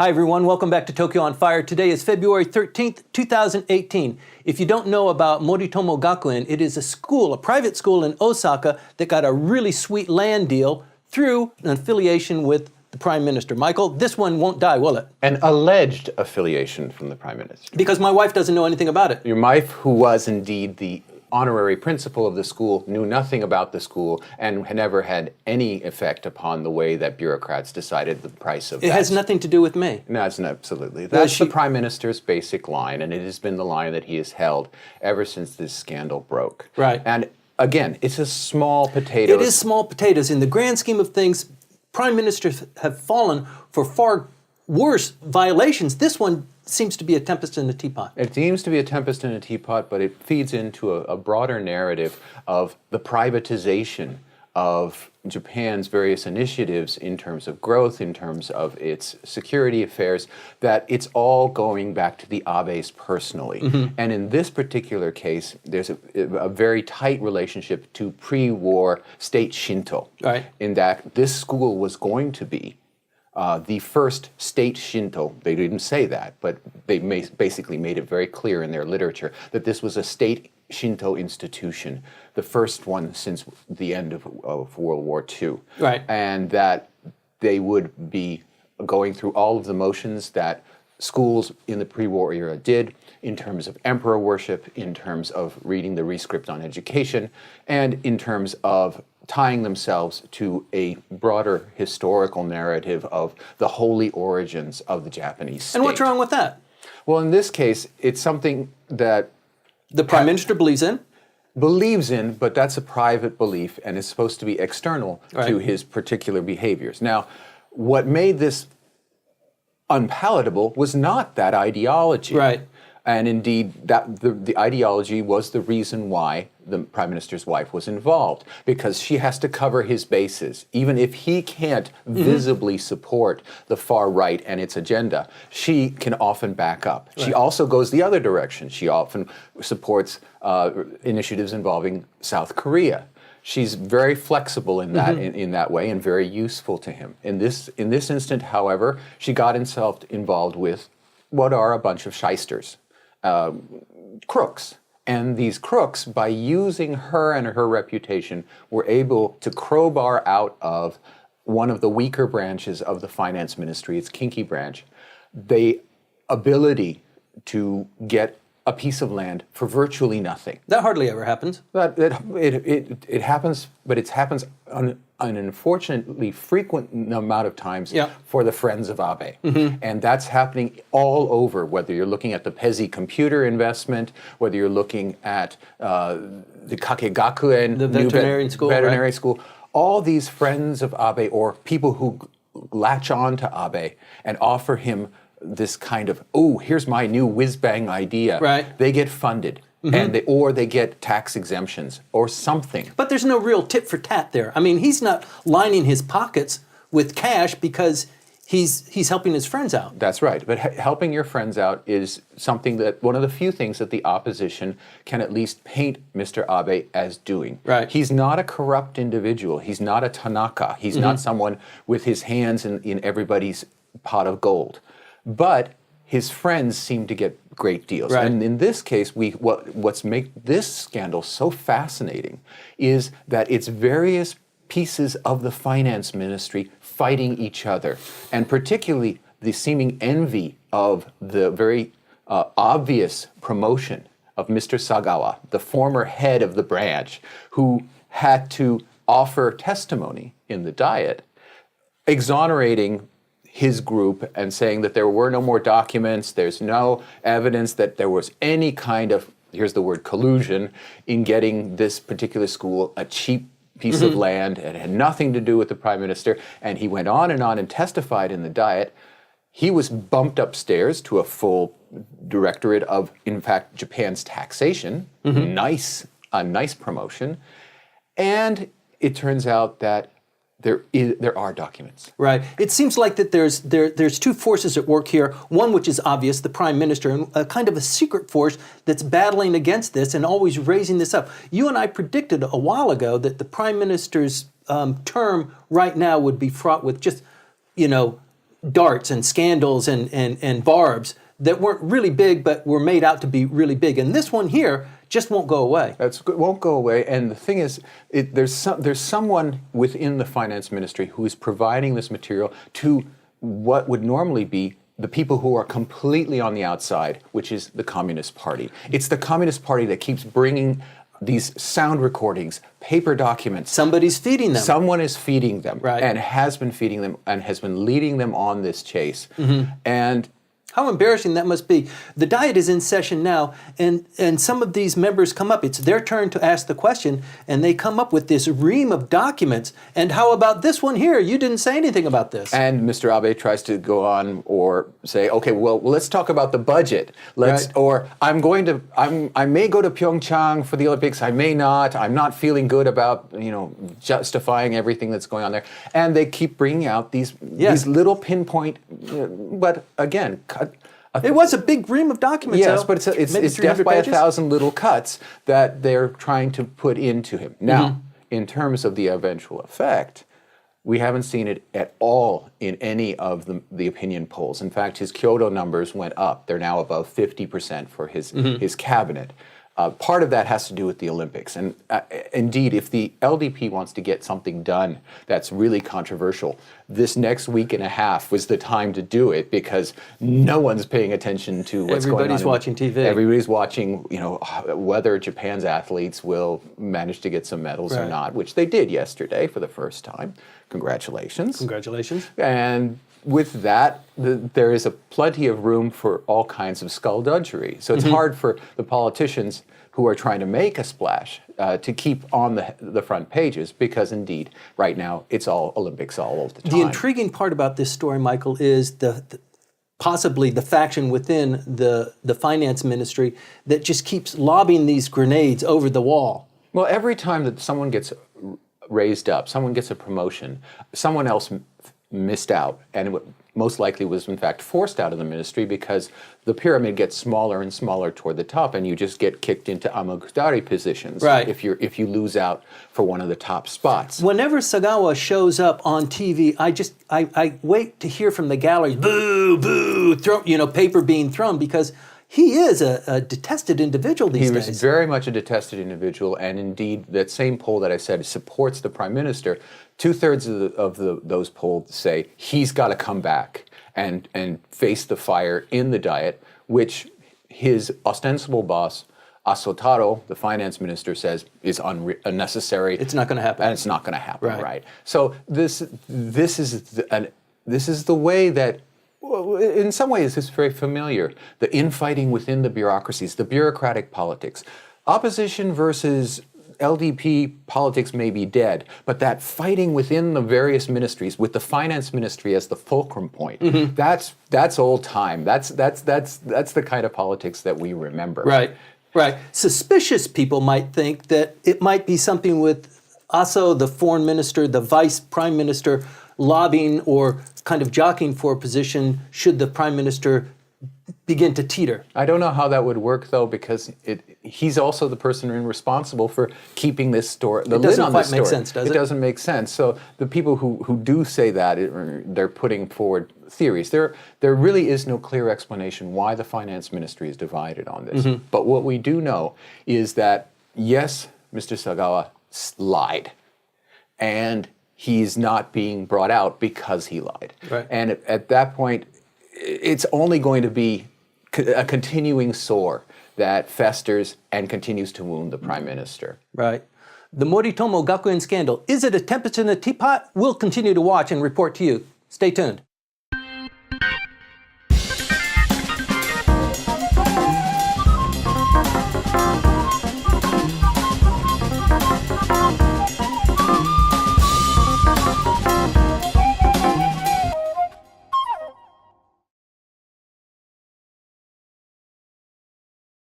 Hi everyone, welcome back to Tokyo on Fire. Today is February 13th, 2018. If you don't know about Moritomo Gakuen, it is a school, a private school in Osaka that got a really sweet land deal through an affiliation with the Prime Minister. Michael, this one won't die, will it? An alleged affiliation from the Prime Minister. Because my wife doesn't know anything about it. Your wife, who was indeed the honorary principal of the school, knew nothing about the school and had never had any effect upon the way that bureaucrats decided the price of that. It has nothing to do with me. No, it's not, absolutely. That's the Prime Minister's basic line, and it has been the line that he has held ever since this scandal broke. Right. And again, it's a small potato. It is small potatoes. In the grand scheme of things, Prime Ministers have fallen for far worse violations. This one seems to be a tempest in a teapot. It seems to be a tempest in a teapot, but it feeds into a broader narrative of the privatization of Japan's various initiatives in terms of growth, in terms of its security affairs, that it's all going back to the Abes personally. Mm-hmm. And in this particular case, there's a very tight relationship to pre-war state Shinto, right, in that this school was going to be the first state Shinto. They didn't say that, but they basically made it very clear in their literature that this was a state Shinto institution, the first one since the end of World War II. Right. And that they would be going through all of the motions that schools in the pre-war era did in terms of emperor worship, in terms of reading the rescript on education, and in terms of tying themselves to a broader historical narrative of the holy origins of the Japanese state. And what's wrong with that? Well, in this case, it's something that the Prime Minister believes in? Believes in, but that's a private belief and is supposed to be external to his particular behaviors. Now, what made this unpalatable was not that ideology. Right. And indeed, that the ideology was the reason why the Prime Minister's wife was involved, because she has to cover his bases. Even if he can't visibly support the far right and its agenda, she can often back up. Right. She also goes the other direction. She often supports initiatives involving South Korea. She's very flexible in that in that way and very useful to him. In this instant, however, she got herself involved with what are a bunch of shysters. Crooks. And these crooks, by using her and her reputation, were able to crowbar out of one of the weaker branches of the finance ministry, its kinky branch, the ability to get a piece of land for virtually nothing. That hardly ever happens. But it happens, but it happens an unfortunately frequent amount of times for the friends of Abe. Mm-hmm. And that's happening all over, whether you're looking at the Pezzi computer investment, whether you're looking at the Kakegakuen, the veterinary school. All these friends of Abe, or people who latch on to Abe and offer him this kind of, oh, here's my new whiz-bang idea. Right. They get funded. And or they get tax exemptions or something. But there's no real tit for tat there. I mean, he's not lining his pockets with cash because he's helping his friends out. That's right. But helping your friends out is something that, one of the few things that the opposition can at least paint Mr. Abe as doing. Right. He's not a corrupt individual. He's not a Tanaka. He's not someone with his hands in everybody's pot of gold. But his friends seem to get great deals. Right. And in this case, what's make this scandal so fascinating is that it's various pieces of the finance ministry fighting each other, and particularly the seeming envy of the very obvious promotion of Mr. Sagawa, the former head of the branch, who had to offer testimony in the Diet, exonerating his group and saying that there were no more documents, there's no evidence that there was any kind of, here's the word, collusion in getting this particular school a cheap piece of land. It had nothing to do with the Prime Minister. And he went on and testified in the Diet. He was bumped upstairs to a full directorate of, in fact, Japan's taxation. A nice promotion. And it turns out that there are documents. Right. It seems like that there's two forces at work here. One which is obvious, the Prime Minister, and a kind of a secret force that's battling against this and always raising this up. You and I predicted a while ago that the Prime Minister's term right now would be fraught with just, darts and scandals and barbs that weren't really big but were made out to be really big. And this one here just won't go away. It won't go away. And the thing is, there's someone within the finance ministry who is providing this material to what would normally be the people who are completely on the outside, which is the Communist Party. It's the Communist Party that keeps bringing these sound recordings, paper documents. Somebody's feeding them. Someone is feeding them, right, and has been feeding them and has been leading them on this chase. And how embarrassing that must be. The Diet is in session now, and some of these members come up. It's their turn to ask the question, and they come up with this ream of documents. And how about this one here? You didn't say anything about this. And Mr. Abe tries to go on or say, okay, well, let's talk about the budget. Or I may go to Pyeongchang for the Olympics. I may not. I'm not feeling good about justifying everything that's going on there. And they keep bringing out these little pinpoint. But again. It was a big ream of documents. Yes, but it's death by 1,000 little cuts that they're trying to put into him. Now, in terms of the eventual effect, we haven't seen it at all in any of the opinion polls. In fact, his Kyoto numbers went up. They're now above 50% for his cabinet. Part of that has to do with the Olympics. And indeed, if the LDP wants to get something done that's really controversial, this next week and a half was the time to do it because no one's paying attention to what's going on. Everybody's watching TV. Everybody's watching, whether Japan's athletes will manage to get some medals or not, which they did yesterday for the first time. Congratulations. Congratulations. And with that, there is plenty of room for all kinds of skullduggery. So it's hard for the politicians who are trying to make a splash to keep on the front pages because, indeed, right now, it's all Olympics all of the time. The intriguing part about this story, Michael, is possibly the faction within the finance ministry that just keeps lobbing these grenades over the wall. Well, every time that someone gets raised up, someone gets a promotion, someone else missed out, and it most likely was in fact forced out of the ministry because the pyramid gets smaller and smaller toward the top, and you just get kicked into amagudari positions if you lose out for one of the top spots. Whenever Sagawa shows up on TV, I wait to hear from the gallery, boo, boo, paper being thrown, because he is a detested individual these days. He was very much a detested individual, and indeed, that same poll that I said supports the prime minister. 2/3 of those polled say he's got to come back and face the fire in the Diet, which his ostensible boss, Asotaro, the finance minister, says is unnecessary. It's not going to happen. And it's not going to happen, right? So this is the way that, in some ways, it's very familiar. The infighting within the bureaucracies, the bureaucratic politics. Opposition versus LDP politics may be dead, but that fighting within the various ministries, with the finance ministry as the fulcrum point, that's old time. That's the kind of politics that we remember. Right. Suspicious people might think that it might be something with Aso, the foreign minister, the vice prime minister, lobbying or kind of jockeying for a position should the prime minister begin to teeter. I don't know how that would work, though, because he's also the person responsible for keeping this story. It doesn't quite make sense, does it? It doesn't make sense. So the people who do say that, they're putting forward theories. There really is no clear explanation why the finance ministry is divided on this. But what we do know is that, yes, Mr. Sagawa lied, and he's not being brought out because he lied. Right. And at that point, it's only going to be a continuing sore that festers and continues to wound the prime minister. Right. The Moritomo Gakuen scandal, is it a tempest in a teapot? We'll continue to watch and report to you. Stay tuned.